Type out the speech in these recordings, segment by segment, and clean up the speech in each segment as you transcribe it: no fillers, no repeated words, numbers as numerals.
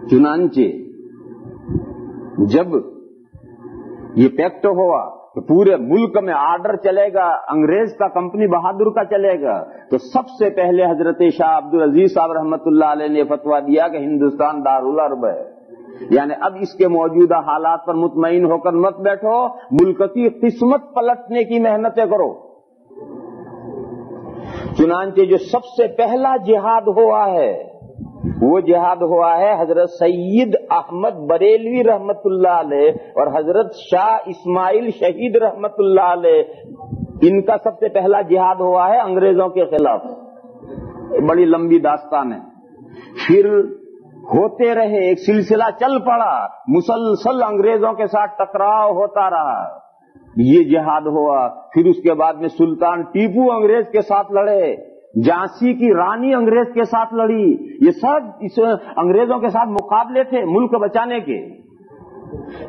चुनांचे जब ये पैक्ट हुआ तो पूरे मुल्क में आर्डर चलेगा, अंग्रेज का, कंपनी बहादुर का चलेगा, तो सबसे पहले हजरत शाह अब्दुल अजीज साहब रहमतुल्लाह अलैह ने फतवा दिया कि हिंदुस्तान दारुल हर्ब है, यानी अब इसके मौजूदा हालात पर मुतमईन होकर मत बैठो, मुल्क की किस्मत पलटने की मेहनतें करो। चुनांचे जो सबसे पहला जिहाद हुआ है वो जिहाद हुआ है हजरत सैयद अहमद बरेलवी रहमतुल्लाह अलैह और हजरत शाह इस्माइल शहीद रहमतुल्लाह अलैह, इनका सबसे पहला जिहाद हुआ है अंग्रेजों के खिलाफ। बड़ी लंबी दास्तान है। फिर होते रहे, एक सिलसिला चल पड़ा, मुसलसल अंग्रेजों के साथ टकराव होता रहा, ये जिहाद हुआ। फिर उसके बाद में सुल्तान टीपू अंग्रेज के साथ लड़े, झांसी की रानी अंग्रेज के साथ लड़ी, ये सब इस अंग्रेजों के साथ मुकाबले थे मुल्क बचाने के।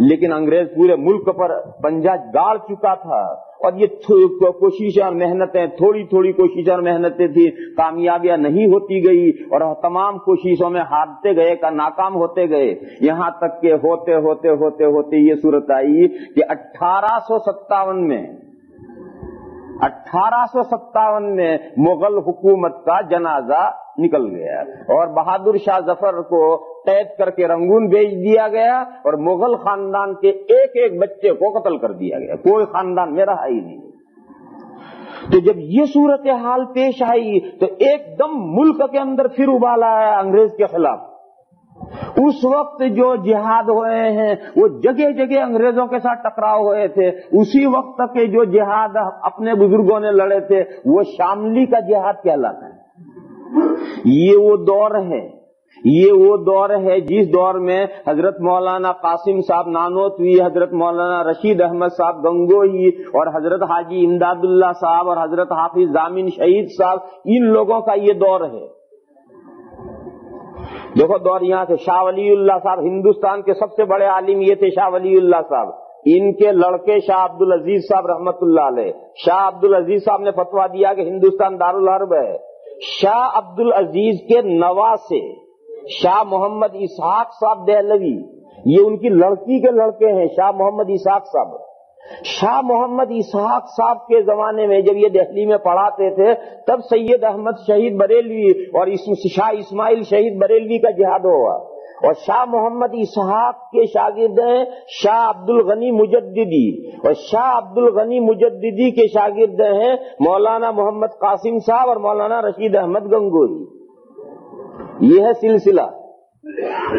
लेकिन अंग्रेज पूरे मुल्क पर पंजा गाड़ चुका था और ये कोशिशें और मेहनतें, थोड़ी थोड़ी कोशिशें और मेहनतें थी, कामयाबियां नहीं होती गई और तमाम कोशिशों में हारते गए, का नाकाम होते गए। यहां तक के होते होते होते होते ये सूरत आई कि 1857 में मुगल हुकूमत का जनाजा निकल गया और बहादुर शाह जफर को कैद करके रंगून भेज दिया गया और मुगल खानदान के एक एक बच्चे को कत्ल कर दिया गया, कोई खानदान में रहा ही नहीं। तो जब ये सूरत हाल पेश आई तो एकदम मुल्क के अंदर फिर उबाल आया अंग्रेज के खिलाफ। उस वक्त जो जिहाद हुए हैं वो जगह जगह अंग्रेजों के साथ टकराव हुए थे। उसी वक्त के जो जिहाद अपने बुजुर्गों ने लड़े थे वो शामली का जिहाद कहलाता है। ये वो दौर है जिस दौर में हजरत मौलाना कासिम साहब नानोतवी, हजरत मौलाना रशीद अहमद साहब गंगोही और हजरत हाजी इमदादुल्लाह साहब और हजरत हाफिज जामिन शहीद साहब, इन लोगों का ये दौर है। देखो दौर यहाँ से शाह वलीउल्लाह साहब, हिंदुस्तान के सबसे बड़े आलिम ये थे शाह वलीउल्लाह साहब, इनके लड़के शाह अब्दुल अजीज साहब रहमतुल्लाह अलैह। शाह अब्दुल अजीज साहब ने फतवा दिया कि हिंदुस्तान दारुल हर्ब है। शाह अब्दुल अजीज के नवासे शाह मोहम्मद इसहाक साहब दहलवी, ये उनकी लड़की के लड़के हैं, शाह मोहम्मद इसहाक साहब। शाह मोहम्मद इसहाक साहब के जमाने में जब ये दिल्ली में पढ़ाते थे तब सैयद अहमद शहीद बरेलवी और शाह इस्माइल शहीद बरेलवी का जिहाद हुआ और शाह मोहम्मद इसहाक के शागिर्द हैं शाह अब्दुल गनी मुजद्दिदी और शाह अब्दुल गनी मुजद्दिदी के शागिर्द हैं मौलाना मोहम्मद कासिम साहब और मौलाना रशीद अहमद गंगोही। ये है सिलसिला।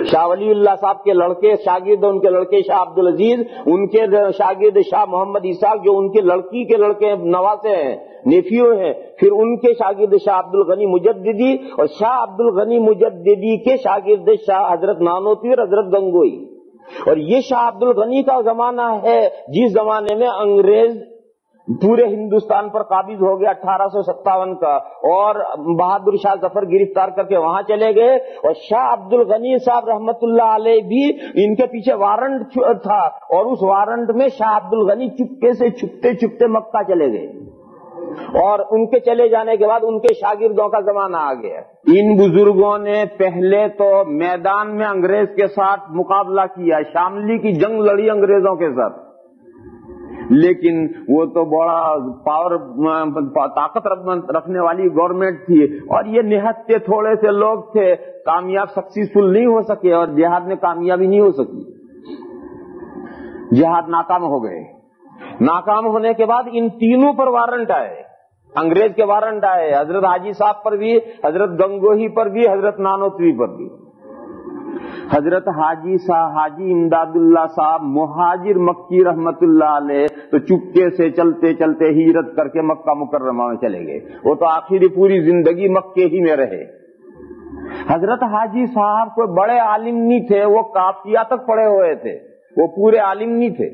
शाह वलीउल्लाह साहब के लड़के शागिर्द, उनके लड़के शाह अब्दुल अजीज, उनके शागिर्द शाह मोहम्मद इसाक जो उनके लड़की के लड़के नवासे हैं, नेफियो हैं। फिर उनके शागिर्द शाह अब्दुल गनी मुजद्दिदी और शाह अब्दुल गनी मुजद्दिदी के शागिर्द शाह हजरत नानोतवी और हजरत गंगोही। और ये शाह अब्दुल गनी का जमाना है जिस जमाने में अंग्रेज पूरे हिंदुस्तान पर काबिज हो गया 1857 का, और बहादुर शाह जफर गिरफ्तार करके वहां चले गए और शाह अब्दुल गनी साहब रहमतुल्लाह अलैह भी इनके पीछे वारंट था और उस वारंट में शाह अब्दुल गनी चुपके से छुपते छुपते मक्का चले गए और उनके चले जाने के बाद उनके शागिर्दों का जमाना आ गया। इन बुजुर्गों ने पहले तो मैदान में अंग्रेज के साथ मुकाबला किया, शामली की जंग लड़ी अंग्रेजों के साथ, लेकिन वो तो बड़ा ताकत रखने वाली गवर्नमेंट थी और ये निहत्ते थोड़े से लोग थे, कामयाब सक्सेसफुल नहीं हो सके और जिहाद में कामयाबी नहीं हो सकी, जिहाद नाकाम हो गए। नाकाम होने के बाद इन तीनों पर वारंट आए, अंग्रेज के वारंट आए, हजरत हाजी साहब पर भी, हजरत गंगोही पर भी, हजरत नानोतवी पर भी। हजरत हाजी इमदादुल्लाह साहब मुहाजिर मक्की रहमतुल्लाह अलैह तो चुपके से चलते चलते हिजरत करके मक्का मुकर्रमा में चले गए। वो तो आखिरी पूरी जिंदगी मक्के ही में रहे। हजरत हाजी साहब कोई बड़े आलिम नहीं थे, वो काफिया तक पढ़े हुए थे, वो पूरे आलिम नहीं थे,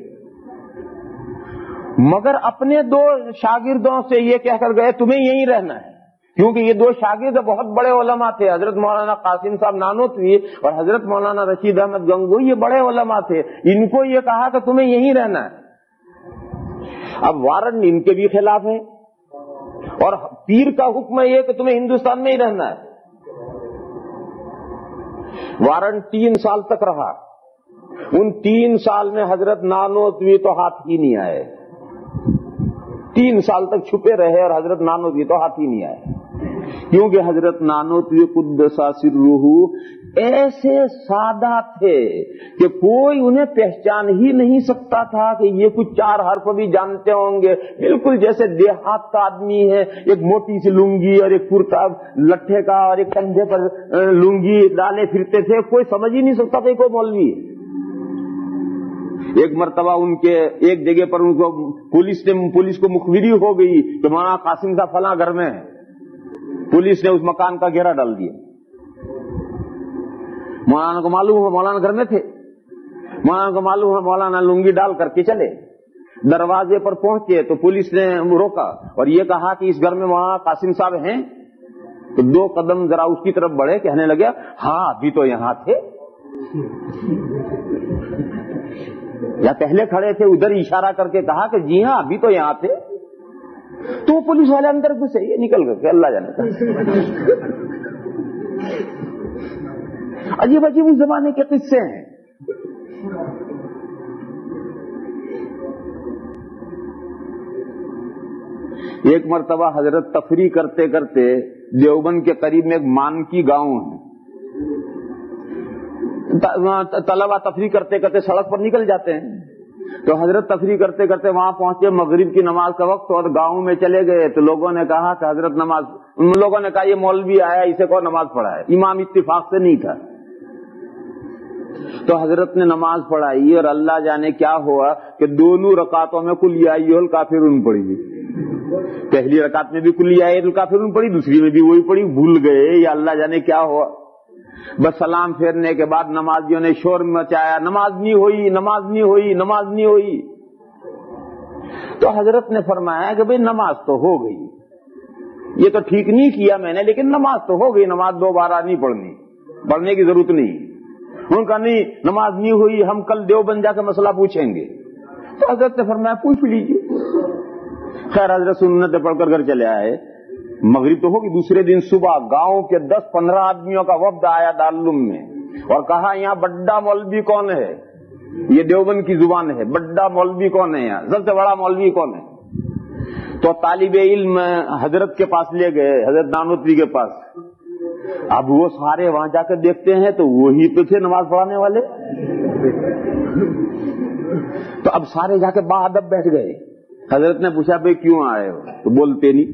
मगर अपने दो शागिर्दों से ये कहकर गए तुम्हें यहीं रहना है, क्योंकि ये दो शागिर्द बहुत बड़े उलमा थे, हजरत मौलाना कासिम साहब नानोतवी और हजरत मौलाना रशीद अहमद गंगोही, ये बड़े उलमा थे। इनको ये कहा कि तुम्हें यहीं रहना है। अब वारंट इनके भी खिलाफ है और पीर का हुक्म है ये कि तुम्हें हिंदुस्तान में ही रहना है। वारंट 3 साल तक रहा। उन 3 साल में हजरत नानोतवी तो हाथ ही नहीं आए। 3 साल तक छुपे रहे और हजरत नानोतवी तो हाथ ही नहीं आए, क्योंकि हजरत नानोतवी कुद्दसा सिर्रुहु ऐसे सादा थे कि कोई उन्हें पहचान ही नहीं सकता था कि ये कुछ 4 हर्फ भी जानते होंगे। बिल्कुल जैसे देहात का आदमी है, एक मोटी सी लुंगी और एक कुर्ता लट्ठे का और एक कंधे पर लुंगी डाले फिरते थे, कोई समझ ही नहीं सकता था कोई मौलवी। एक मर्तबा उनके एक जगह पर उनको पुलिस को मुखबिरी हो गई कि मौलाना कासिम साहब फलां घर में है। पुलिस ने उस मकान का घेरा डाल दिया। मौलाना को मालूम हुआ मौलाना घर में थे। मौलाना को मालूम हुआ मौलाना लुंगी डाल करके चले। दरवाजे पर पहुंचे तो पुलिस ने रोका और ये कहा कि इस घर में मौलाना कासिम साहब हैं। तो 2 कदम जरा उसकी तरफ बढ़े, कहने लगे हाँ अभी तो यहां थे, या पहले खड़े थे उधर इशारा करके कहा कि जी हाँ अभी तो यहां थे। तो पुलिस वाले अंदर घुसे, ये निकल गए, अल्लाह जाने। अजीब अजीब उस जमाने के किस्से हैं। एक मर्तबा हजरत तफरी करते करते देवबंद के करीब में एक मानकी गांव है, तलबा तफरी करते करते सड़क पर निकल जाते हैं। तो हजरत तफरी करते करते वहां पहुंचे, मगरिब की नमाज का वक्त और गांव में चले गए। तो लोगों ने कहा कि हजरत नमाज, उन लोगों ने कहा ये मौलवी आया, इसे को नमाज पढ़ाए। इमाम इत्तिफाक से नहीं था। तो हजरत ने नमाज पढ़ाई और अल्लाह जाने क्या हुआ कि दोनों रकातों में कुल या अय्युहल काफिरून पढ़ी। पहली रकात में भी कुल या अय्युहल काफिरून पढ़ी, दूसरी में भी वही पढ़ी, भूल गए या अल्लाह जाने क्या हुआ। बस सलाम फेरने के बाद नमाजियों ने शोर मचाया, नमाज नहीं हुई, नमाज नहीं हुई, नमाज नहीं हुई। तो हजरत ने फरमाया कि भाई नमाज तो हो गई, ये तो ठीक नहीं किया मैंने, लेकिन नमाज तो हो गई, नमाज दोबारा नहीं पढ़ने की जरूरत नहीं। उनका नहीं, नमाज नहीं हुई, हम कल देवबंद जाकर मसला पूछेंगे। तो हजरत ने फरमाया पूछ लीजिए। खैर हजरत सुन्नत पढ़कर घर चले आए। मगरिब तो होगी, दूसरे दिन सुबह गांव के 10-15 आदमियों का वफ्द आया दारुल में और कहा यहाँ बड्डा मौलवी कौन है। ये देवबंद की जुबान है, बड्डा मौलवी कौन है, यहाँ सबसे बड़ा मौलवी कौन है। तो तालिबे इल्म हजरत के पास ले गए, हजरत नानोतवी के पास। अब वो सारे वहां जाकर देखते हैं तो वही तो थे नमाज पढ़ाने वाले। तो अब सारे जाके बाअदब बैठ गए। हजरत ने पूछा भाई क्यों आए हो, तो बोलते नहीं।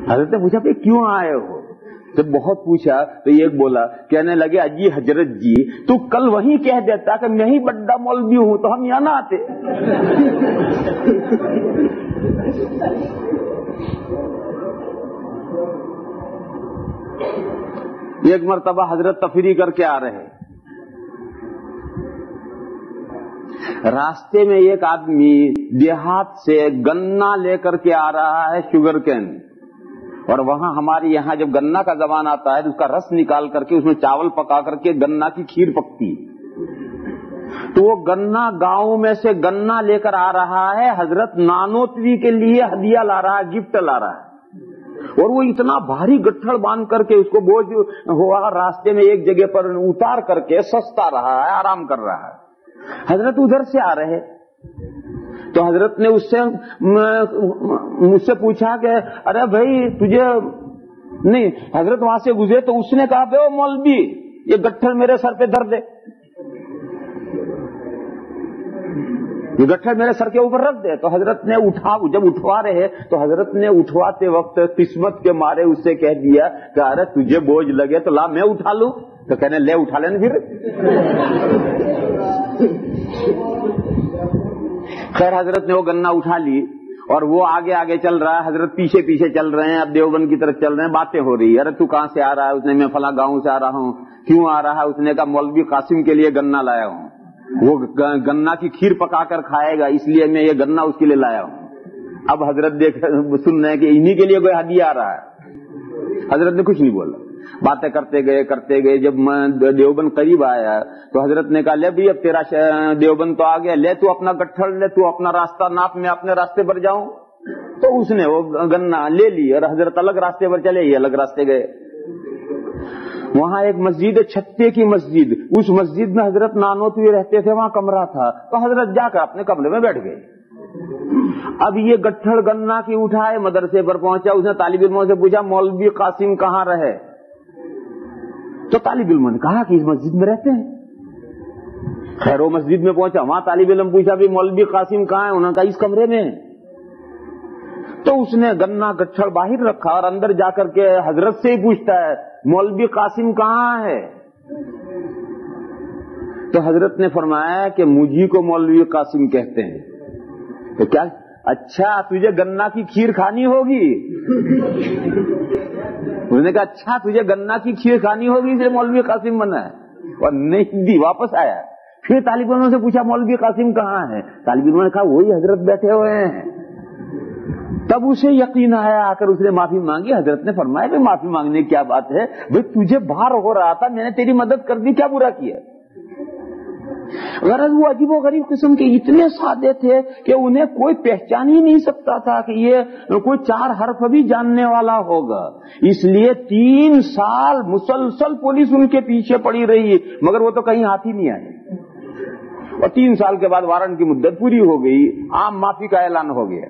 हजरत ने पूछा भाई क्यों आए हो, तो बहुत पूछा तो एक बोला, कहने लगे अजी हजरत जी तू कल वहीं कह देता कि मैं ही बड्डा मौलवी हूं तो हम यहां ना आते। एक मर्तबा हजरत तफरी करके आ रहे, रास्ते में एक आदमी देहात से गन्ना लेकर के आ रहा है, शुगर कैन। और वहां हमारे यहाँ जब गन्ना का जमाना आता है तो उसका रस निकाल करके उसमें चावल पका करके गन्ना की खीर पकती। तो वो गन्ना गांव में से गन्ना लेकर आ रहा है, हजरत नानोतवी के लिए हदिया ला रहा है, गिफ्ट ला रहा है। और वो इतना भारी गट्ठड़ बांध करके उसको बोझ हुआ, रास्ते में एक जगह पर उतार करके सस्ता रहा है, आराम कर रहा है। हजरत उधर से आ रहे तो हजरत ने मुझसे पूछा कि अरे भाई तुझे नहीं, हजरत वहां से गुजरे तो उसने कहा बे ओ मौलवी ये गट्ठर मेरे सर पे धर दे, ये गट्ठर मेरे सर के ऊपर रख दे। तो हजरत ने जब उठवा रहे तो हजरत ने उठवाते वक्त किस्मत के मारे उससे कह दिया कि अरे तुझे बोझ लगे तो ला मैं उठा लूं। तो कहने ले उठा लेने फिर। खैर हजरत ने वो गन्ना उठा ली और वो आगे आगे चल रहा है, हजरत पीछे पीछे चल रहे हैं। अब देवबंद की तरफ चल रहे हैं, बातें हो रही है। अरे तू कहां से आ रहा है? उसने मैं फला गांव से आ रहा हूं। क्यों आ रहा है? उसने कहा मौलवी कासिम के लिए गन्ना लाया हूं, वो गन्ना की खीर पकाकर खाएगा इसलिए मैं ये गन्ना उसके लिए लाया हूं। अब हजरत देख सुन रहे हैं कि इन्हीं के लिए कोई हदिया आ रहा है। हजरत ने कुछ नहीं बोला, बातें करते गए। जब देवबंद करीब आया तो हजरत ने कहा ले भाई अब तेरा देवबंद तो आ गया, ले तू अपना गट्ठर ले, तू अपना रास्ता नाप, मैं अपने रास्ते पर जाऊं। तो उसने वो गन्ना ले ली और हजरत अलग रास्ते पर चले, ये अलग रास्ते गए। وہاں ایک مسجد ہے چھتے کی مسجد، اس مسجد میں حضرت نانوتوی رہتے تھے، وہاں کمرہ تھا، تو حضرت جا کر اپنے کمرے میں بیٹھ گئے۔ اب یہ گٹھڑ گنا کی اٹھائے مدرسے پر پہنچا، اس نے طالب علموں سے پوچھا مولوی قاسم کہاں رہے؟ تو طالب علموں نے کہا کہ اس مسجد میں رہتے ہیں۔ خیر وہ مسجد میں پہنچا، وہاں طالب علم پوچھا بھی مولوی قاسم کہاں ہے؟ انہوں نے کہا اس کمرے میں۔ تو اس نے گنا گٹھڑ باہر رکھا اور اندر جا کر کے حضرت سے ہی پوچھتا ہے مولوی قاسم کہاں ہے؟ تو حضرت نے فرمایا کہ مجھے کو مولوی قاسم کہتے ہیں۔ تو کیا اچھا تجھے گنا کی کھیر کھانی ہوگی؟ اس نے کہا اچھا تجھے گنا کی کھیر کھانی ہوگی اسے مولوی قاسم بنا ہے، اور نہیں دی، واپس آیا۔ پھر طالب علموں سے پوچھا مولوی قاسم کہاں ہے؟ طالب علموں نے کہا وہی حضرت بیٹھے ہوئے ہیں۔ تب اسے یقین آیا، آ کر اس نے معافی مانگی۔ حضرت نے فرمایا کہ معافی مانگنے کی کیا بات ہے بھائی، تجھے باہر ہو رہا تھا، میں نے تیری مدد کر دی، کیا برا کیا؟ غرض وہ عجیب و غریب قسم کے اتنے سادے تھے کہ انہیں کوئی پہچان ہی نہیں سکتا تھا کہ یہ کوئی 4 حرف بھی جاننے والا ہوگا۔ اس لیے 3 سال مسلسل پولیس ان کے پیچھے پڑی رہی، مگر وہ تو کہیں ہاتھ ہی نہیں آئے، اور 3 سال کے بعد وارنٹ کی مدت پوری ہو گئی، عام معافی کا اعلان ہو گیا۔